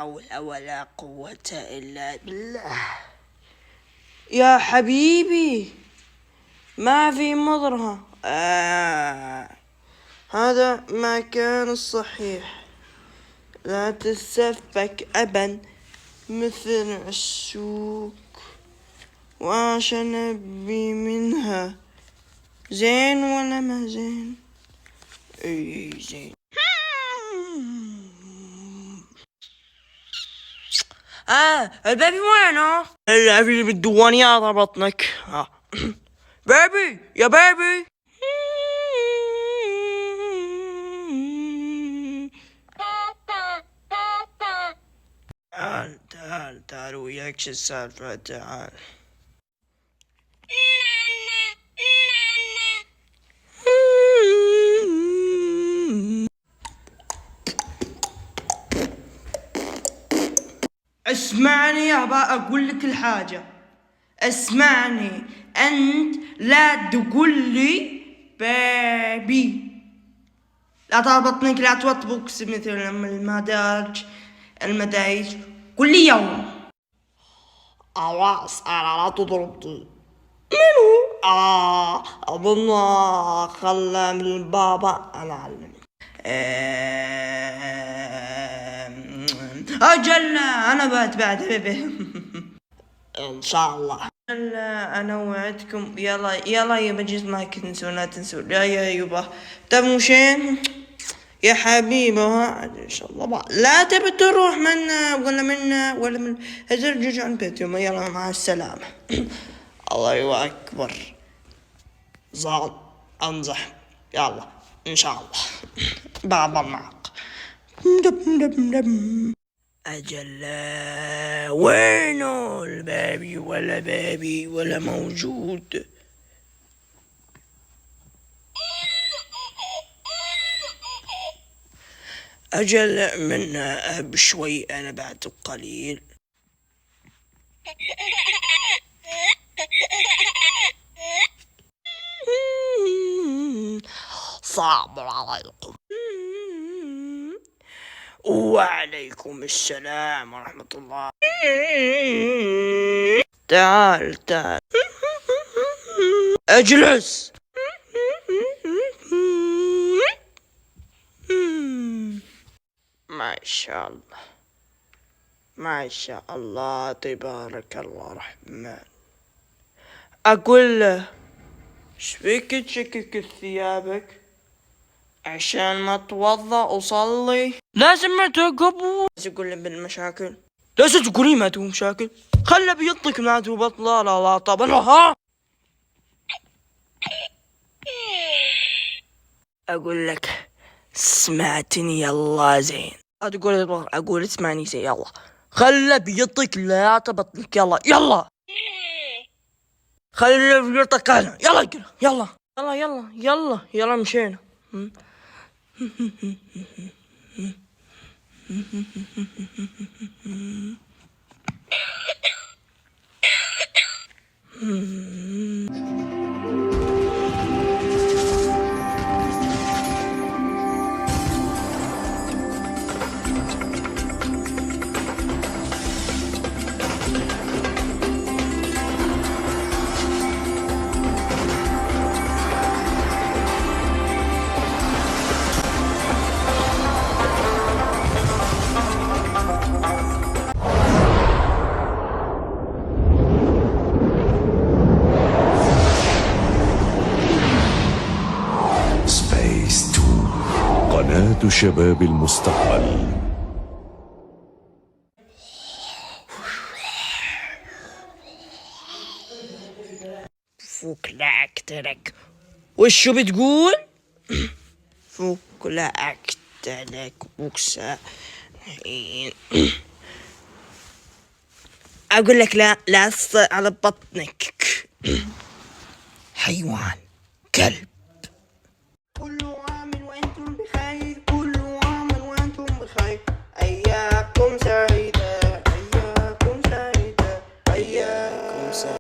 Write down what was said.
حول ولا قوة إلا بالله. يا حبيبي ما في مضرها. هذا ما كان الصحيح. لا تتسفك أبا مثل السوق وعشان أبي منها. زين ولا ما زين؟ اي زين. البيبي وينه؟ البيبي بالديوانيات على بطنك. بيبي يا بيبي. تعال وياك شو السالفة؟ تعال. اسمعني يا با اقول لك الحاجة. اسمعني انت لا تقول لي بيبي. لا تربطنك لا توطبك مثل المدارج كل يوم. خلاص انا لا تضربني. منو؟ اظن خلى من بابا انا اعلمك. أجل أنا بعد إن شاء الله. أنا وعدكم. يلا يا مجلس ما تنسوا لا تنسوا. يا يبا تمشين يا حبيبي. إن شاء الله بقى. لا تبي تروح منا ولا من هترجع عن بيتهم. يلا مع السلامة. الله أكبر. زعل أنزح. يلا إن شاء الله بابا معك. أجل وينه البيبي؟ ولا موجود. أجل منها بشوي أنا بعد قليل. صعب عليكم. وعليكم السلام ورحمة الله. تعال اجلس. ما شاء الله تبارك الله الرحمن. اقول له شبيك تشكك ثيابك عشان ما اتوضا وصلي؟ لازم ما تقبو. تقول بالمشاكل. لازم تقولي ما تبو مشاكل. خلى بيطلق ما تبو بطلة. لا طبعا. ها اقول لك سمعتني يلا زين. اقول اسمعني زين. يلا خلى بيطلق لا تبطلك. يلا خلى بيطلق انا. يلا مشينا. قناة شباب المستقبل. فوق لا أقتلك. وشو بتقول؟ فوق لا أقتلك بوكسا. أقول لك لا أصل على بطنك. حيوان كلب. كل عام وأنتم بخير. أياكم سعيد.